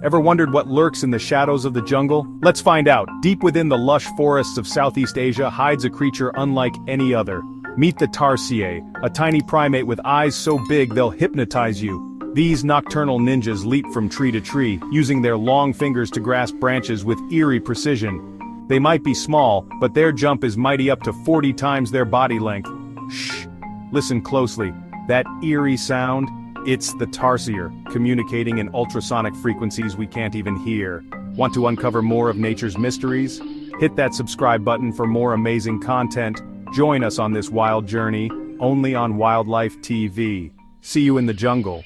Ever wondered what lurks in the shadows of the jungle? Let's find out. Deep within the lush forests of Southeast Asia hides a creature unlike any other. Meet the Tarsier, a tiny primate with eyes so big they'll hypnotize you. These nocturnal ninjas leap from tree to tree, using their long fingers to grasp branches with eerie precision. They might be small, but their jump is mighty, up to 40 times their body length. Shh! Listen closely. That eerie sound? It's the Tarsier, communicating in ultrasonic frequencies we can't even hear. Want to uncover more of nature's mysteries? Hit that subscribe button for more amazing content. Join us on this wild journey, only on Wildlife TV. See you in the jungle.